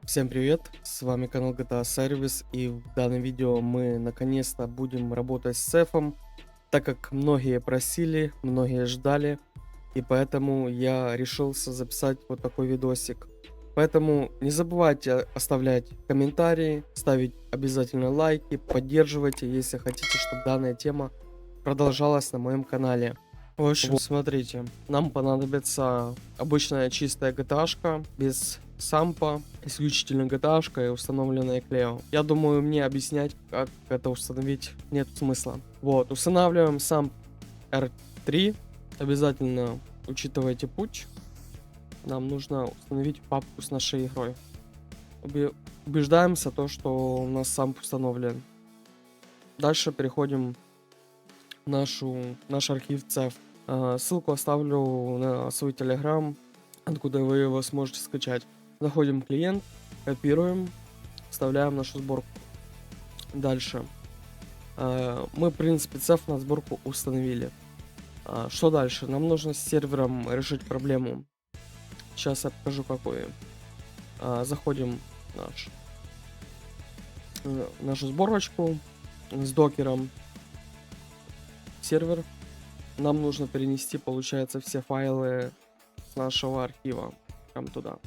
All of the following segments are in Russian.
Всем привет, с вами канал GTA Service, и в данном видео мы наконец-то будем работать с цефом, так как многие просили, многие ждали, и поэтому я решился записать вот такой видосик. Поэтому не забывайте оставлять комментарии, ставить обязательно лайки, поддерживайте, если хотите, чтобы данная тема продолжалась на моем канале. В общем, смотрите, нам понадобится обычная чистая GTA-шка, без сампа, исключительно GTA-шка и установленная Клео. Я думаю, мне объяснять, как это установить, нет смысла. Вот, устанавливаем сам R3, обязательно учитывайте путь. Нам нужно установить папку с нашей игрой. Убеждаемся то, что у нас самп установлен. Дальше переходим в наш архив CEF. Ссылку оставлю на свой Telegram, откуда вы его сможете скачать. Заходим в клиент, копируем, вставляем нашу сборку. Дальше. Мы, в принципе, CEF на сборку установили. Что дальше? Нам нужно с сервером решить проблему. Сейчас я покажу, какую. Заходим в нашу сборочку с докером. Сервер. Нам нужно перенести, получается, все файлы с нашего архива прям туда.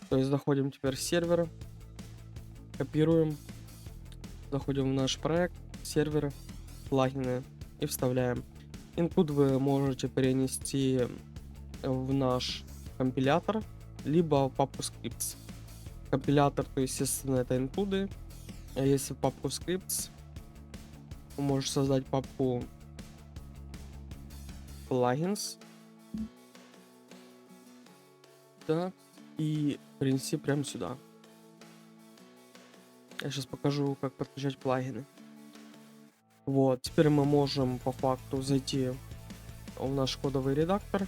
То есть заходим теперь в сервер, копируем, заходим в наш проект, сервер, плагины и вставляем. Input вы можете перенести в наш компилятор, либо в папку scripts. Компилятор, то естественно, это инпуты. А если в папку scripts, вы можете создать папку plugins. Так, и перенести прямо сюда. Я сейчас покажу, как подключать плагины. Вот, теперь мы можем по факту зайти в наш кодовый редактор,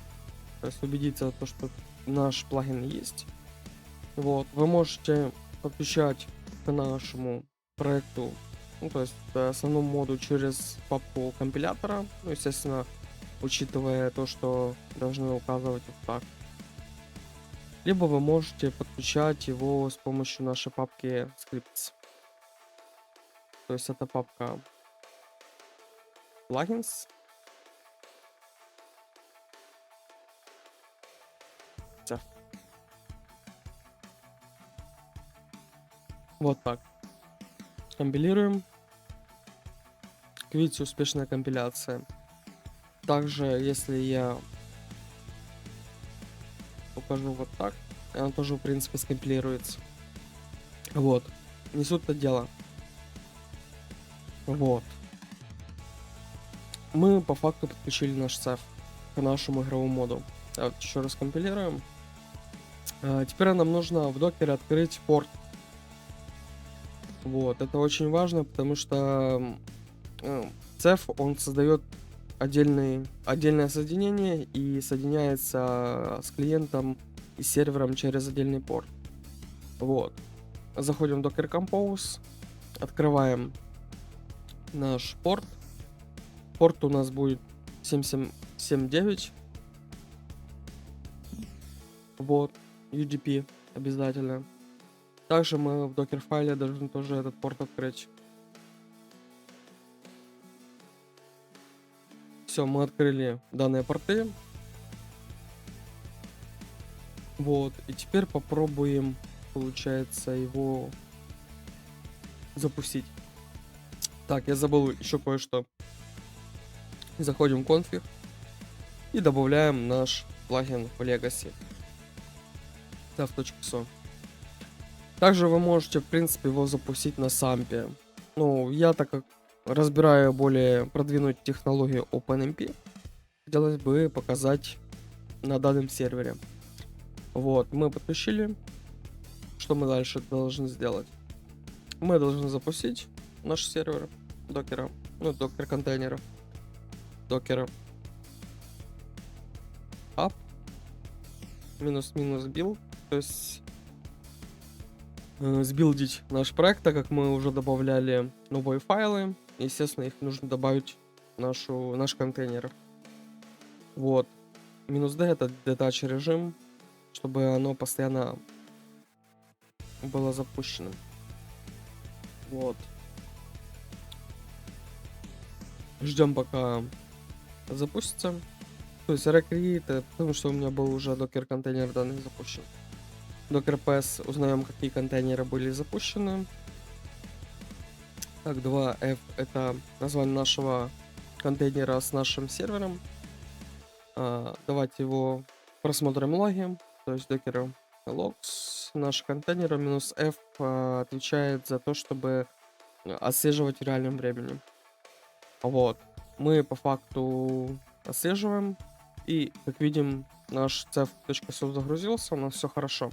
то есть убедиться, то, что наш плагин есть. Вот, вы можете подключать к нашему проекту, ну, то есть основному моду через папку компилятора, ну, естественно, учитывая то, что должны указывать вот так. Либо вы можете подключать его с помощью нашей папки scripts. То есть это папка plugins. Вот так. Компилируем. Как видите, успешная компиляция. Также, если я покажу вот так, она тоже, в принципе, скомпилируется. Вот. Не суть это дело. Вот. Мы по факту подключили наш CEF к нашему игровому моду. Так, еще раз компилируем. Теперь нам нужно в докере открыть порт. Вот, это очень важно, потому что CEF, он создает отдельное соединение и соединяется с клиентом и сервером через отдельный порт. Вот. Заходим в Docker Compose, открываем наш порт. Порт у нас будет 7779. Вот, UDP обязательно. Также мы в Docker файле должны тоже этот порт открыть. Все, мы открыли данные порты. Вот, и теперь попробуем, получается, его запустить. Так, я забыл еще кое-что. Заходим в конфиг и добавляем наш плагин в Legacy. CEF.so. Также вы можете, в принципе, его запустить на сампе. Ну, я так как разбираю более продвинутую технологию OpenMP, хотелось бы показать на данном сервере. Вот, мы подключили. Что мы дальше должны сделать? Мы должны запустить наш сервер докера, ну, докер контейнера, докера app минус build, то есть сбилдить наш проект, так как мы уже добавляли новые файлы. Естественно, их нужно добавить в наш контейнер. Вот. -d это detach режим, чтобы оно постоянно было запущено. Вот. Ждем, пока запустится. То есть recreate, потому что у меня был уже докер контейнер данный запущен. Docker PS узнаем, какие контейнеры были запущены. Так, 2F это название нашего контейнера с нашим сервером. Давайте его просмотрим логи. То есть docker logs наш контейнер минус F отвечает за то, чтобы отслеживать в реальном времени. Вот. Мы по факту отслеживаем. И, как видим, наш cef.so загрузился. У нас все хорошо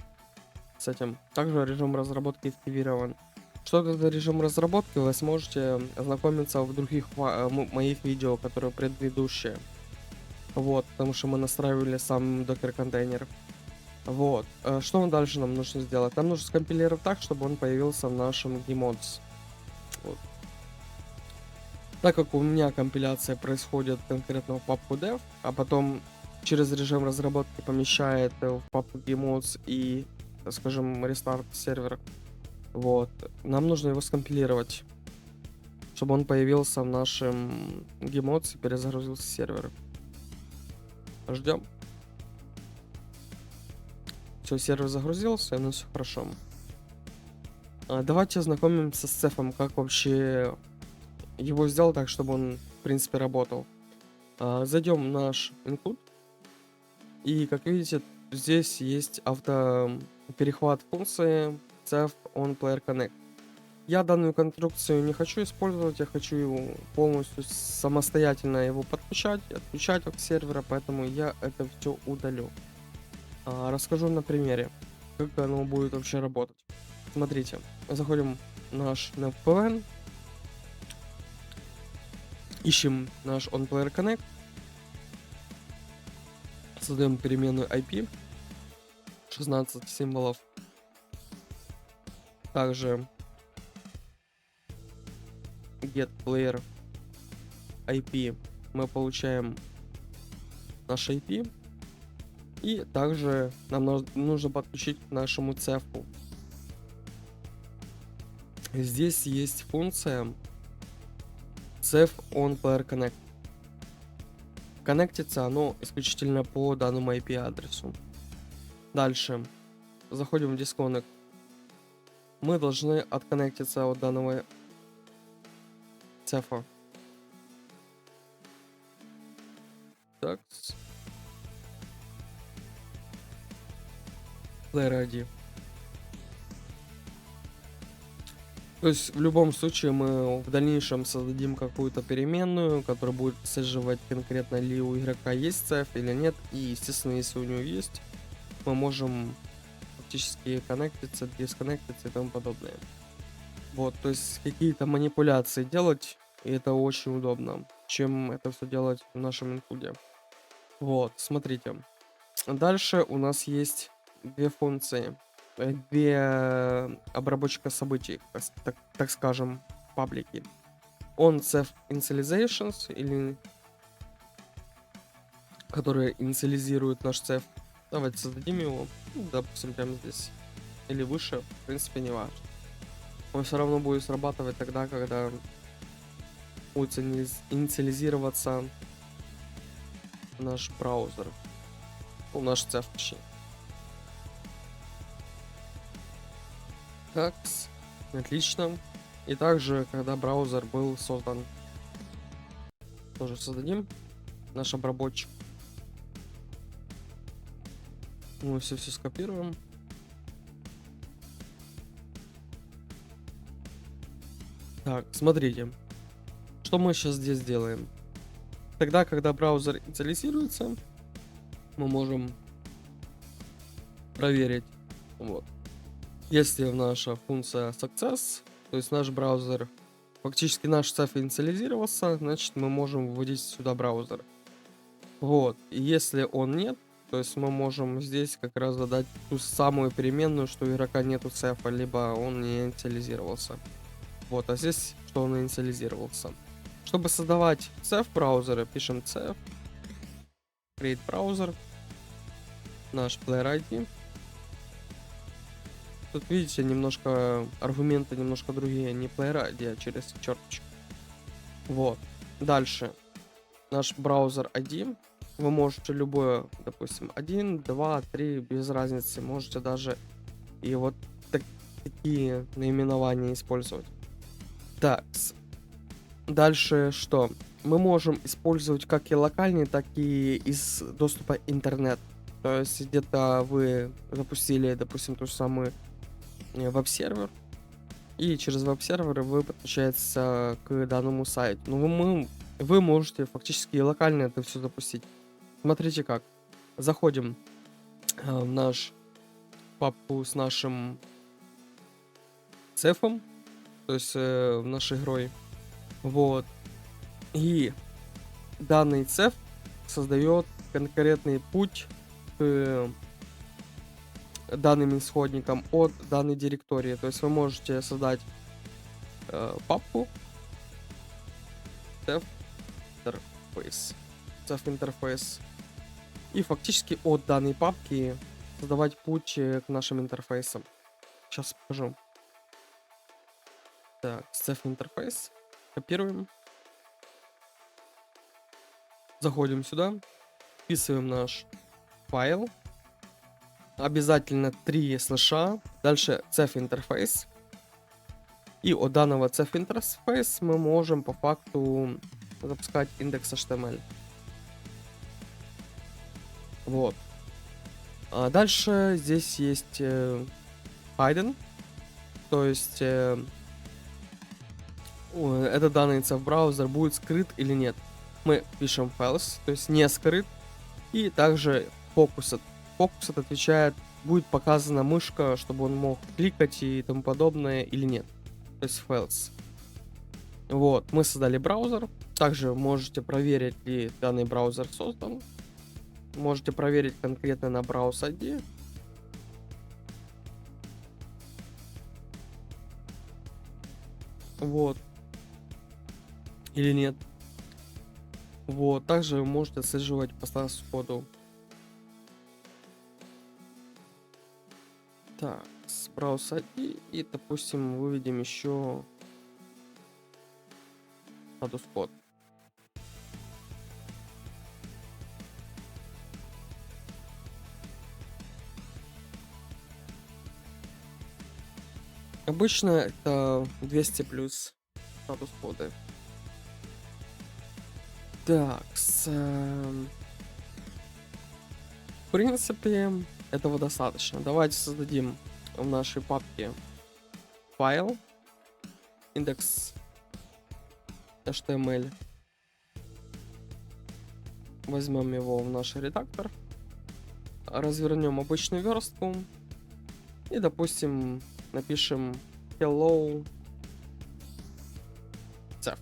с этим. Также режим разработки активирован. Что это за режим разработки, вы сможете ознакомиться в других моих видео, которые предыдущие. Вот, потому что мы настраивали сам докер контейнер. Вот. Что дальше нам нужно сделать? Нам нужно скомпилировать так, чтобы он появился в нашем gmods. Вот. Так как у меня компиляция происходит конкретно в папку dev, а потом через режим разработки помещает в папку gmods и, так скажем, рестарт сервера. Вот. Нам нужно его скомпилировать, чтобы он появился в нашем gmods и перезагрузился сервер. Ждем. Все, сервер загрузился, и у нас все хорошо. Давайте ознакомимся с цефом, как вообще его сделать так, чтобы он, в принципе, работал. Зайдем в наш input. И, как видите, здесь есть автоперехват функции cef on player connect. Я данную конструкцию не хочу использовать, я хочу его полностью самостоятельно его подключать, отключать от сервера, поэтому я это все удалю. Расскажу на примере, как оно будет вообще работать. Смотрите, заходим в наш NavPVN, ищем наш onPlayerConnect, создаем переменную IP, 16 символов. Также getPlayer IP мы получаем наш IP. И также нам нужно подключить к нашему цефу. Здесь есть функция cef on player connect. Коннектится оно исключительно по данному IP адресу. Дальше заходим в disconnect. Мы должны отконнектиться от данного цефа. Так. Player ID. То есть в любом случае мы в дальнейшем создадим какую-то переменную, которая будет отслеживать конкретно ли у игрока есть цеф или нет. И естественно, если у него есть, мы можем фактически коннектиться, дисконнектиться и тому подобное. Вот, то есть какие-то манипуляции делать, и это очень удобно, чем это все делать в нашем инпуте. Вот, смотрите. Дальше у нас есть две функции. Две обработчика событий, так скажем, паблики. On cef initializations, или которые инициализируют наш цеф. Давайте создадим его, допустим, прямо здесь. Или выше, в принципе, не важно. Он все равно будет срабатывать тогда, когда будет инициализироваться наш браузер. Ну, наш цеф, точнее. Так, отлично. И также, когда браузер был создан, тоже создадим наш обработчик. Мы все скопируем. Так, смотрите, что мы сейчас здесь делаем. Тогда, когда браузер инициализируется, мы можем проверить. Вот. Если наша функция success, то есть наш браузер, фактически наш цеф инициализировался, значит мы можем вводить сюда браузер. Вот. И если он нет, то есть мы можем здесь как раз задать ту самую переменную, что у игрока нету цефа, либо он не инициализировался. Вот, а здесь, что он инициализировался. Чтобы создавать цеф браузера, пишем cef, create browser, наш player ID. Тут видите, немножко аргументы немножко другие, не Player ID, а через черточку. Вот. Дальше. Наш браузер ID. Вы можете любое, допустим, 1, 2, 3, без разницы. Можете даже и вот такие наименования использовать. Так. Дальше что? Мы можем использовать как и локальный, так и из доступа интернет. То есть где-то вы запустили, допустим, тот же самый веб-сервер, и через веб-сервер вы подключаетесь к данному сайту. Но вы можете фактически и локально это все запустить. Смотрите как. Заходим в наш папку с нашим цефом, то есть в нашей игрой. Вот. И данный цеф создает конкретный путь к данным исходникам от данной директории. То есть вы можете создать папку cef интерфейс и фактически от данной папки создавать путь к нашим интерфейсам. Сейчас покажу. Так, cef интерфейс. Копируем. Заходим сюда. Вписываем наш файл. Обязательно 3 слэша. Дальше cef интерфейс. И от данного cef интерфейс мы можем по факту запускать индекс HTML. Вот. А дальше здесь есть hidden. То есть этот данный cef браузер будет скрыт или нет. Мы пишем files, то есть не скрыт. И также focused. Focused отвечает, будет показана мышка, чтобы он мог кликать и тому подобное или нет. То есть files. Вот, мы создали браузер. Также можете проверить, ли данный браузер создан. Можете проверить конкретно на Browse ID. Вот. Или нет. Вот. Также вы можете отслеживать по статусу коду. Так, с Browse ID. И, допустим, выведем еще статус код. Обычно это 200 плюс статус коды. Так, в принципе, этого достаточно. Давайте создадим в нашей папке файл индекс HTML. Возьмем его в наш редактор, развернем обычную верстку и, допустим, напишем hello cef.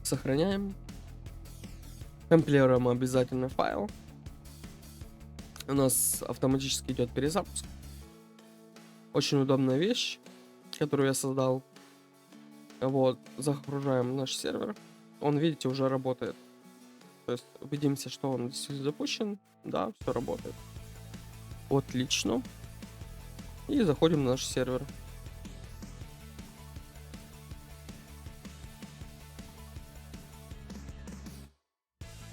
Сохраняем. Компилируем обязательно файл. У нас автоматически идет перезапуск. Очень удобная вещь, которую я создал. Вот, загружаем наш сервер. Он, видите, уже работает. То есть убедимся, что он действительно запущен. Да, все работает. Отлично. И заходим на наш сервер.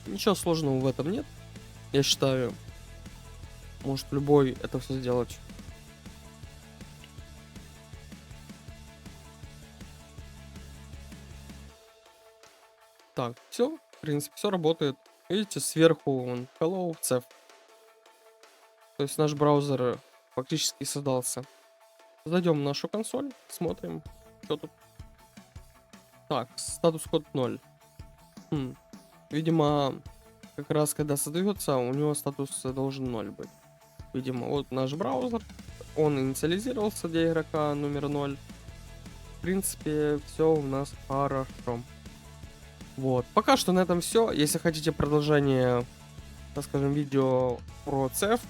Ничего сложного в этом нет. Я считаю, может любой это все сделать. Так, все, в принципе, все работает. Видите, сверху он hello cef. То есть наш браузер фактически создался. Зайдем в нашу консоль, смотрим, что тут. Так, статус код 0. Видимо, как раз когда создается, у него статус должен 0 быть. Видимо, вот наш браузер, он инициализировался для игрока номер 0. В принципе, все у нас хорошо. Вот, пока что на этом все. Если хотите продолжение, так скажем, видео про cef,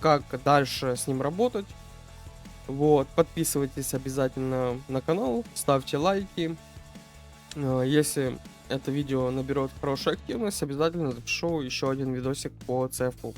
как дальше с ним работать, вот, подписывайтесь обязательно на канал, ставьте лайки. Если это видео наберет хорошую активность, обязательно запишу еще один видосик по cef.